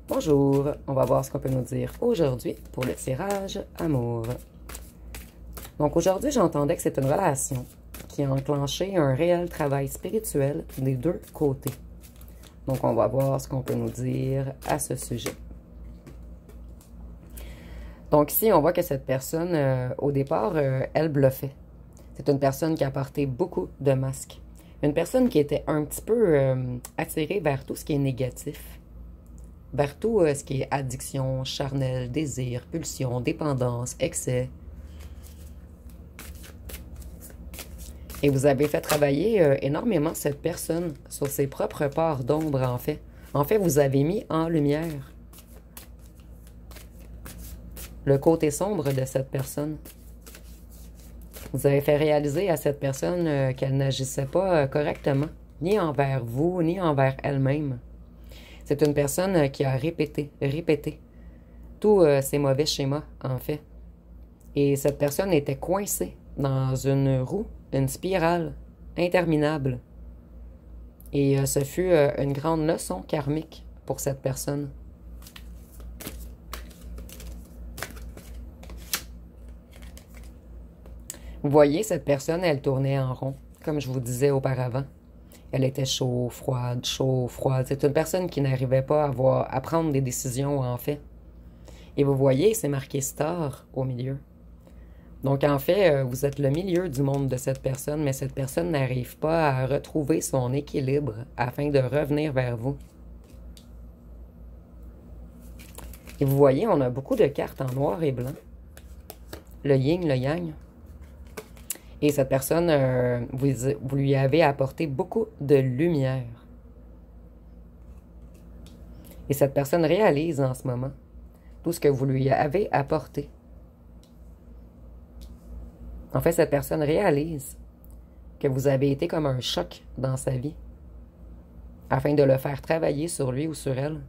Bonjour, on va voir ce qu'on peut nous dire aujourd'hui pour le tirage amour. Donc aujourd'hui, j'entendais que c'est une relation qui a enclenché un réel travail spirituel des deux côtés. Donc on va voir ce qu'on peut nous dire à ce sujet. Donc ici, on voit que cette personne, au départ, elle bluffait. C'est une personne qui a porté beaucoup de masques. Une personne qui était un petit peu attirée vers tout ce qui est négatif. Vers tout ce qui est addiction, charnel, désir, pulsion, dépendance, excès. Et vous avez fait travailler énormément cette personne sur ses propres parts d'ombre, en fait. En fait, vous avez mis en lumière le côté sombre de cette personne. Vous avez fait réaliser à cette personne qu'elle n'agissait pas correctement, ni envers vous, ni envers elle-même. C'est une personne qui a répété tous ces mauvais schémas, en fait. Et cette personne était coincée dans une roue, une spirale interminable. Et ce fut une grande leçon karmique pour cette personne. Vous voyez, cette personne, elle tournait en rond, comme je vous disais auparavant. Elle était chaud, froide, chaud, froide. C'est une personne qui n'arrivait pas à prendre des décisions, en fait. Et vous voyez, c'est marqué Star au milieu. Donc, en fait, vous êtes le milieu du monde de cette personne, mais cette personne n'arrive pas à retrouver son équilibre afin de revenir vers vous. Et vous voyez, on a beaucoup de cartes en noir et blanc. Le yin, le yang. Et cette personne, vous lui avez apporté beaucoup de lumière. Et cette personne réalise en ce moment tout ce que vous lui avez apporté. En fait, cette personne réalise que vous avez été comme un choc dans sa vie afin de le faire travailler sur lui ou sur elle.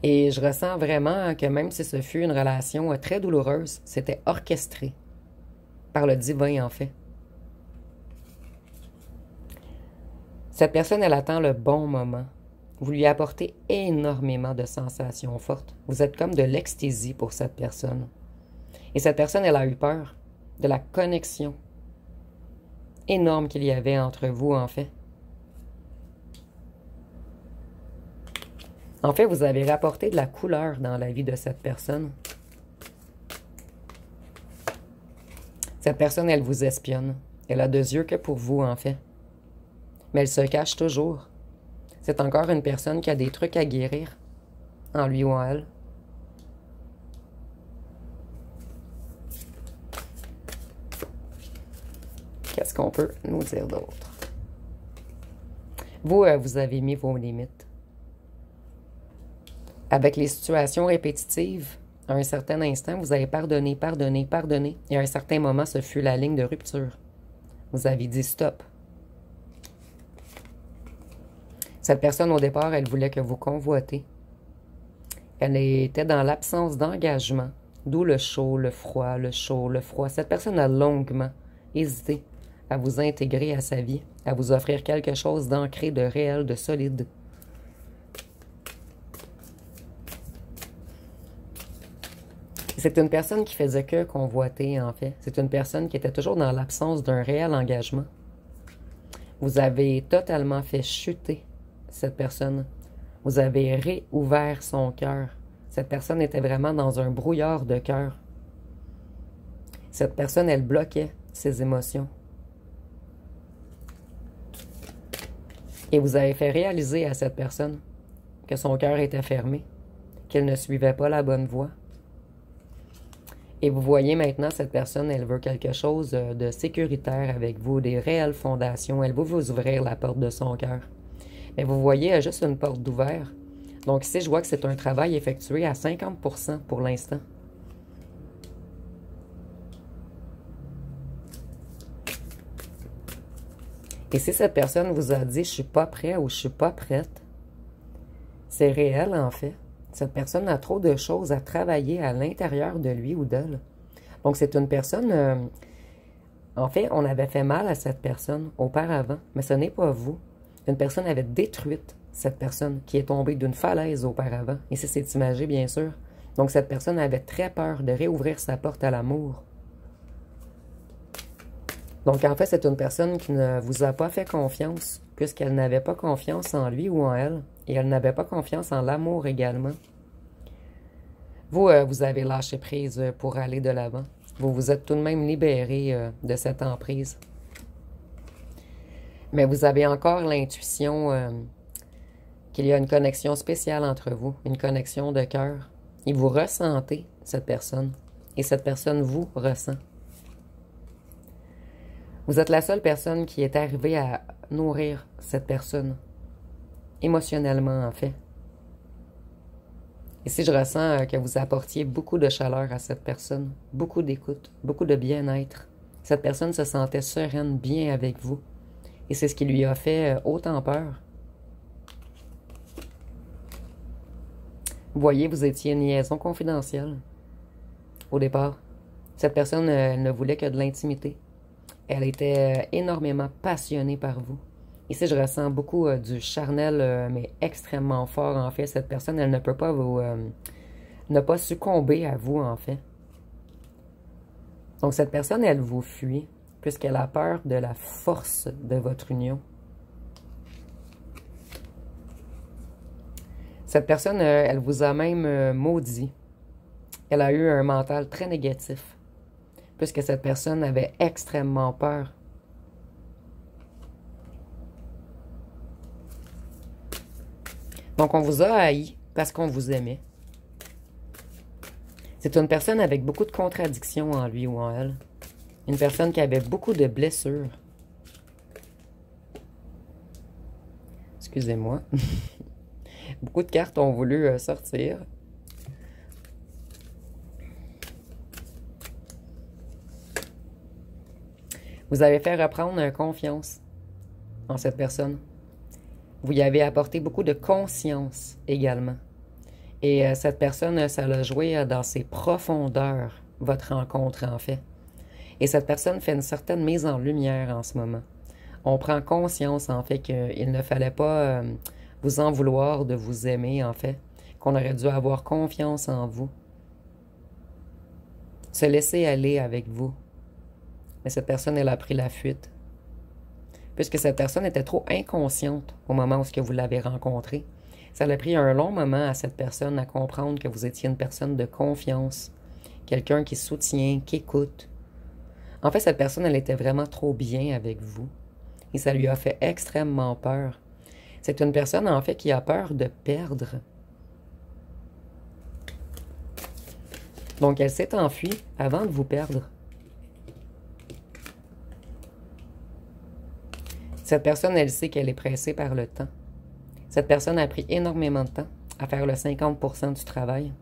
Et je ressens vraiment que même si ce fut une relation très douloureuse, c'était orchestré par le divin, en fait. Cette personne, elle attend le bon moment. Vous lui apportez énormément de sensations fortes. Vous êtes comme de l'ecstasy pour cette personne. Et cette personne, elle a eu peur de la connexion énorme qu'il y avait entre vous, en fait. En fait, vous avez rapporté de la couleur dans la vie de cette personne. Cette personne, elle vous espionne. Elle a deux yeux que pour vous, en fait. Mais elle se cache toujours. C'est encore une personne qui a des trucs à guérir, en lui ou en elle. Qu'est-ce qu'on peut nous dire d'autre? Vous, vous avez mis vos limites. Avec les situations répétitives, à un certain instant, vous avez pardonné, pardonné, pardonné. Et à un certain moment, ce fut la ligne de rupture. Vous avez dit stop. Cette personne, au départ, elle voulait que vous convoitez. Elle était dans l'absence d'engagement, d'où le chaud, le froid, le chaud, le froid. Cette personne a longuement hésité à vous intégrer à sa vie, à vous offrir quelque chose d'ancré, de réel, de solide. C'est une personne qui faisait que convoiter, en fait. C'est une personne qui était toujours dans l'absence d'un réel engagement. Vous avez totalement fait chuter cette personne. Vous avez réouvert son cœur. Cette personne était vraiment dans un brouillard de cœur. Cette personne, elle bloquait ses émotions. Et vous avez fait réaliser à cette personne que son cœur était fermé, qu'elle ne suivait pas la bonne voie. Et vous voyez maintenant, cette personne, elle veut quelque chose de sécuritaire avec vous, des réelles fondations. Elle veut vous ouvrir la porte de son cœur. Mais vous voyez, il y a juste une porte d'ouvert. Donc ici, je vois que c'est un travail effectué à 50% pour l'instant. Et si cette personne vous a dit « je suis pas prêt » ou « je suis pas prête », c'est réel en fait. Cette personne a trop de choses à travailler à l'intérieur de lui ou d'elle. Donc, c'est une personne... en fait, on avait fait mal à cette personne auparavant, mais ce n'est pas vous. Une personne avait détruite cette personne qui est tombée d'une falaise auparavant. Ici, c'est imagé, bien sûr. Donc, cette personne avait très peur de réouvrir sa porte à l'amour. Donc, en fait, c'est une personne qui ne vous a pas fait confiance, puisqu'elle n'avait pas confiance en lui ou en elle, et elle n'avait pas confiance en l'amour également. Vous, vous avez lâché prise pour aller de l'avant. Vous vous êtes tout de même libéré de cette emprise. Mais vous avez encore l'intuition qu'il y a une connexion spéciale entre vous, une connexion de cœur. Et vous ressentez cette personne, et cette personne vous ressent. Vous êtes la seule personne qui est arrivée à nourrir cette personne, émotionnellement en fait. Ici, je ressens que vous apportiez beaucoup de chaleur à cette personne, beaucoup d'écoute, beaucoup de bien-être. Cette personne se sentait sereine, bien avec vous. Et c'est ce qui lui a fait autant peur. Vous voyez, vous étiez une liaison confidentielle au départ. Cette personne ne voulait que de l'intimité. Elle était énormément passionnée par vous. Ici, je ressens beaucoup du charnel, mais extrêmement fort, en fait. Cette personne, elle ne peut pas vous... ne pas succomber à vous, en fait. Donc, cette personne, elle vous fuit, puisqu'elle a peur de la force de votre union. Cette personne, elle vous a même maudit. Elle a eu un mental très négatif, puisque cette personne avait extrêmement peur. Donc, on vous a haï parce qu'on vous aimait. C'est une personne avec beaucoup de contradictions en lui ou en elle. Une personne qui avait beaucoup de blessures. Excusez-moi. Beaucoup de cartes ont voulu sortir. Vous avez fait reprendre confiance en cette personne. Vous y avez apporté beaucoup de conscience également. Et cette personne, ça l'a joué dans ses profondeurs, votre rencontre en fait. Et cette personne fait une certaine mise en lumière en ce moment. On prend conscience en fait qu'il ne fallait pas vous en vouloir de vous aimer en fait. Qu'on aurait dû avoir confiance en vous. Se laisser aller avec vous. Mais cette personne, elle a pris la fuite. Puisque cette personne était trop inconsciente au moment où vous l'avez rencontrée. Ça a pris un long moment à cette personne à comprendre que vous étiez une personne de confiance, quelqu'un qui soutient, qui écoute. En fait, cette personne, elle était vraiment trop bien avec vous. Et ça lui a fait extrêmement peur. C'est une personne, en fait, qui a peur de perdre. Donc, elle s'est enfuie avant de vous perdre. Cette personne, elle sait qu'elle est pressée par le temps. Cette personne a pris énormément de temps à faire le 50% du travail.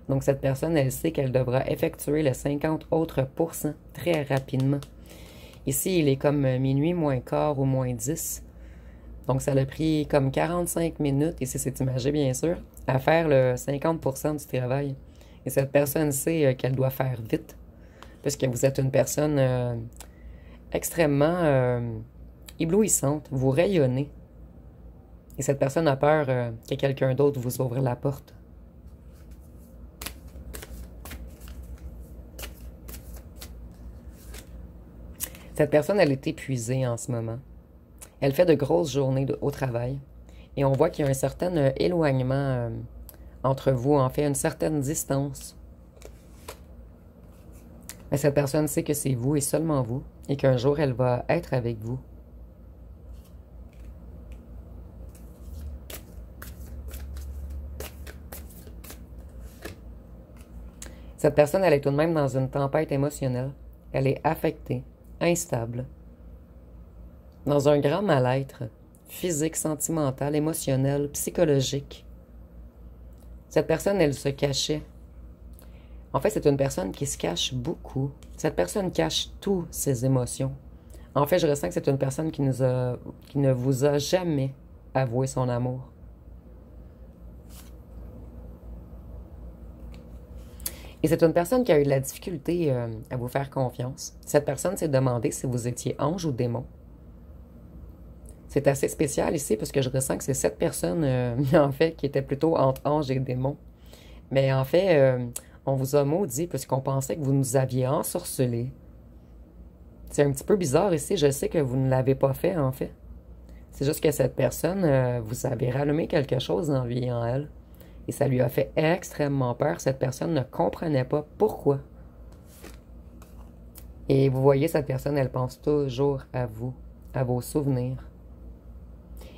Donc, cette personne, elle sait qu'elle devra effectuer le 50 autres % très rapidement. Ici, il est comme minuit moins quart ou moins 10. Donc, ça l'a pris comme 45 minutes, ici c'est imagé bien sûr, à faire le 50% du travail. Et cette personne sait qu'elle doit faire vite, puisque vous êtes une personne extrêmement éblouissante, vous rayonnez. Et cette personne a peur que quelqu'un d'autre vous ouvre la porte. Cette personne, elle est épuisée en ce moment. Elle fait de grosses journées au travail. Et on voit qu'il y a un certain éloignement entre vous, en fait, une certaine distance. Mais cette personne sait que c'est vous et seulement vous, et qu'un jour, elle va être avec vous. Cette personne, elle est tout de même dans une tempête émotionnelle. Elle est affectée, instable, dans un grand mal-être physique, sentimental, émotionnel, psychologique. Cette personne, elle se cachait. En fait, c'est une personne qui se cache beaucoup. Cette personne cache toutes ses émotions. En fait, je ressens que c'est une personne qui ne vous a jamais avoué son amour. Et c'est une personne qui a eu de la difficulté à vous faire confiance. Cette personne s'est demandé si vous étiez ange ou démon. C'est assez spécial ici parce que je ressens que c'est cette personne, en fait, qui était plutôt entre ange et démon. Mais en fait, on vous a maudit parce qu'on pensait que vous nous aviez ensorcelés. C'est un petit peu bizarre ici. Je sais que vous ne l'avez pas fait, en fait. C'est juste que cette personne, vous avez rallumé quelque chose en lui et en elle. Et ça lui a fait extrêmement peur. Cette personne ne comprenait pas pourquoi. Et vous voyez, cette personne, elle pense toujours à vous, à vos souvenirs.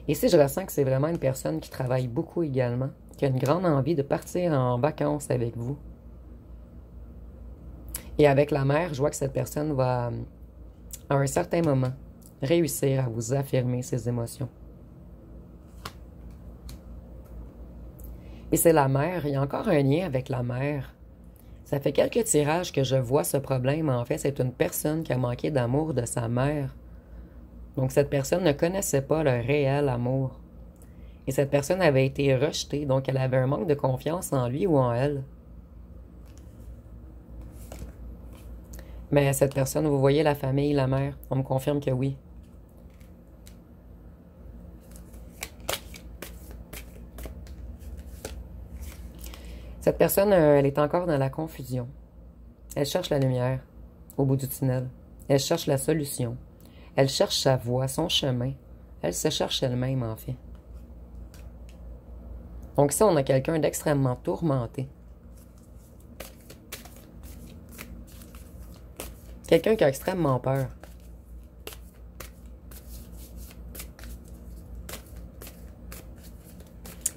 Ici, je ressens que c'est vraiment une personne qui travaille beaucoup également, qui a une grande envie de partir en vacances avec vous. Et avec la mère, je vois que cette personne va, à un certain moment, réussir à vous affirmer ses émotions. Et c'est la mère, il y a encore un lien avec la mère. Ça fait quelques tirages que je vois ce problème. En fait, c'est une personne qui a manqué d'amour de sa mère. Donc, cette personne ne connaissait pas le réel amour. Et cette personne avait été rejetée, donc elle avait un manque de confiance en lui ou en elle. Mais cette personne, vous voyez la famille, la mère, on me confirme que oui. Cette personne, elle est encore dans la confusion. Elle cherche la lumière au bout du tunnel. Elle cherche la solution. Elle cherche sa voie, son chemin. Elle se cherche elle-même, en fait. Donc ici, on a quelqu'un d'extrêmement tourmenté. Quelqu'un qui a extrêmement peur.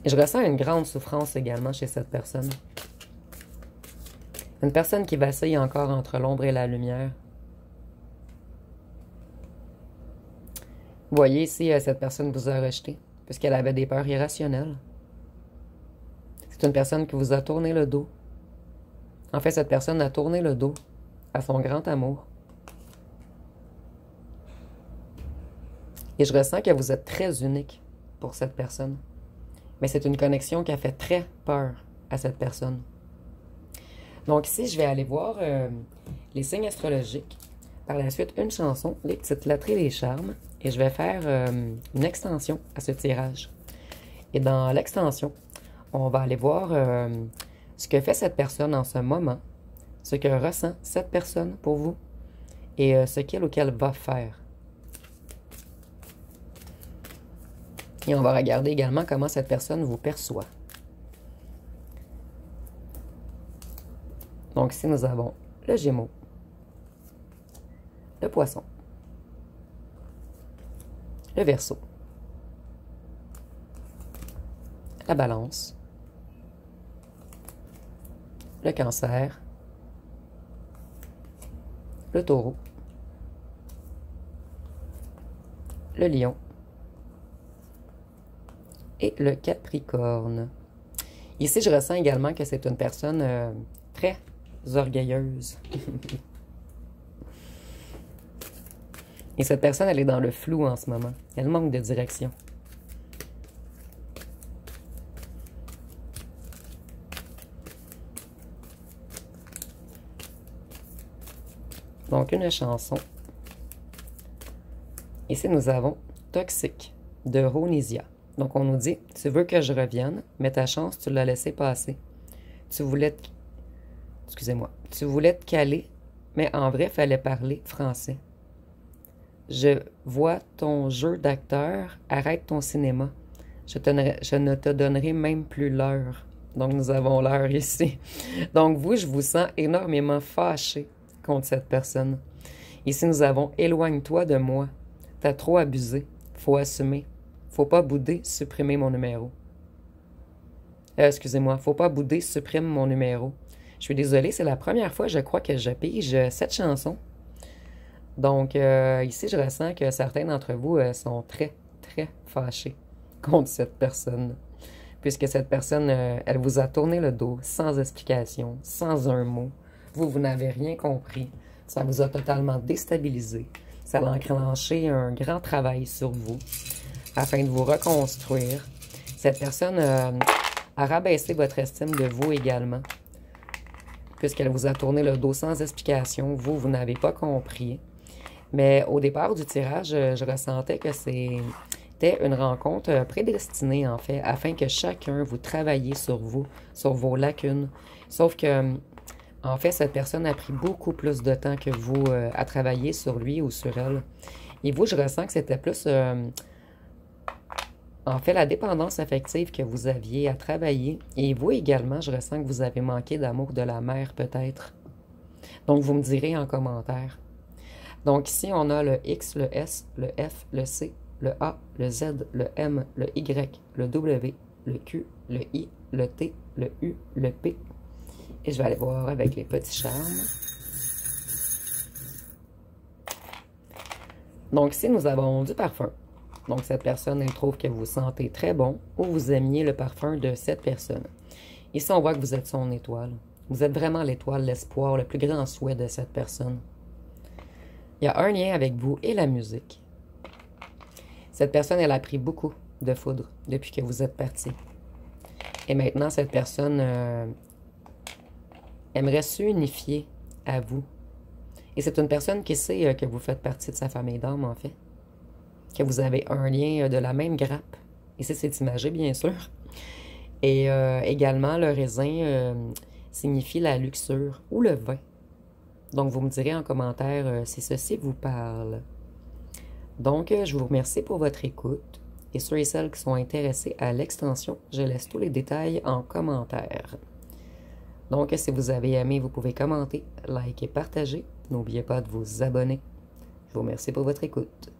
Et je ressens une grande souffrance également chez cette personne. Une personne qui vacille encore entre l'ombre et la lumière. Vous voyez ici, cette personne vous a rejeté parce qu'elle avait des peurs irrationnelles. C'est une personne qui vous a tourné le dos. En fait, cette personne a tourné le dos à son grand amour. Et je ressens que vous êtes très unique pour cette personne. Mais c'est une connexion qui a fait très peur à cette personne. Donc ici, je vais aller voir les signes astrologiques. Par la suite, une chanson, les petites lettres et les charmes. Et je vais faire une extension à ce tirage. Et dans l'extension, on va aller voir ce que fait cette personne en ce moment, ce que ressent cette personne pour vous et ce qu'elle ou qu'elle va faire. Et on va regarder également comment cette personne vous perçoit. Donc ici, nous avons le Gémeaux, le Poisson, le Verseau, la Balance, le Cancer, le Taureau, le Lion et le Capricorne. Ici, je ressens également que c'est une personne très orgueilleuse. Et cette personne, elle est dans le flou en ce moment. Elle manque de direction. Donc, une chanson. Ici, nous avons Toxique de Ronisia. Donc, on nous dit, tu veux que je revienne, mais ta chance, tu l'as laissé passer. Tu voulais te... Excusez-moi. Tu voulais te caler, mais en vrai, il fallait parler français. Je vois ton jeu d'acteur, arrête ton cinéma. Je ne te donnerai même plus l'heure. Donc, nous avons l'heure ici. Donc, vous, je vous sens énormément fâché contre cette personne. Ici, nous avons éloigne-toi de moi. T'as trop abusé. Faut assumer. Faut pas bouder, supprimer mon numéro. Excusez-moi, faut pas bouder, supprime mon numéro. Je suis désolée, c'est la première fois, je crois, que je pige cette chanson. Donc, ici, je ressens que certains d'entre vous sont très, très fâchés contre cette personne. Puisque cette personne, elle vous a tourné le dos sans explication, sans un mot. Vous n'avez rien compris. Ça vous a totalement déstabilisé. Ça a enclenché un grand travail sur vous afin de vous reconstruire. Cette personne a rabaissé votre estime de vous également. Puisqu'elle vous a tourné le dos sans explication. Vous n'avez pas compris. Mais au départ du tirage, je ressentais que c'est C'était une rencontre prédestinée, en fait, afin que chacun vous travaillez sur vous, sur vos lacunes. Sauf que, en fait, cette personne a pris beaucoup plus de temps que vous à travailler sur lui ou sur elle. Et vous, je ressens que c'était plus, en fait, la dépendance affective que vous aviez à travailler. Et vous également, je ressens que vous avez manqué d'amour de la mère, peut-être. Donc, vous me direz en commentaire. Donc, ici, on a le X, le S, le F, le C, le A, le Z, le M, le Y, le W, le Q, le I, le T, le U, le P. Et je vais aller voir avec les petits charmes. Donc, ici, nous avons du parfum. Donc, cette personne, elle trouve que vous sentez très bon ou vous aimiez le parfum de cette personne. Ici, on voit que vous êtes son étoile. Vous êtes vraiment l'étoile, l'espoir, le plus grand souhait de cette personne. Il y a un lien avec vous et la musique. Cette personne, elle a pris beaucoup de foudre depuis que vous êtes parti. Et maintenant, cette personne aimerait s'unifier à vous. Et c'est une personne qui sait que vous faites partie de sa famille d'âme, en fait. Que vous avez un lien de la même grappe. Ici, c'est imagé, bien sûr. Et également, le raisin signifie la luxure ou le vin. Donc, vous me direz en commentaire si ceci vous parle. Donc, je vous remercie pour votre écoute. Et ceux et celles qui sont intéressés à l'extension, je laisse tous les détails en commentaire. Donc, si vous avez aimé, vous pouvez commenter, liker, partager. N'oubliez pas de vous abonner. Je vous remercie pour votre écoute.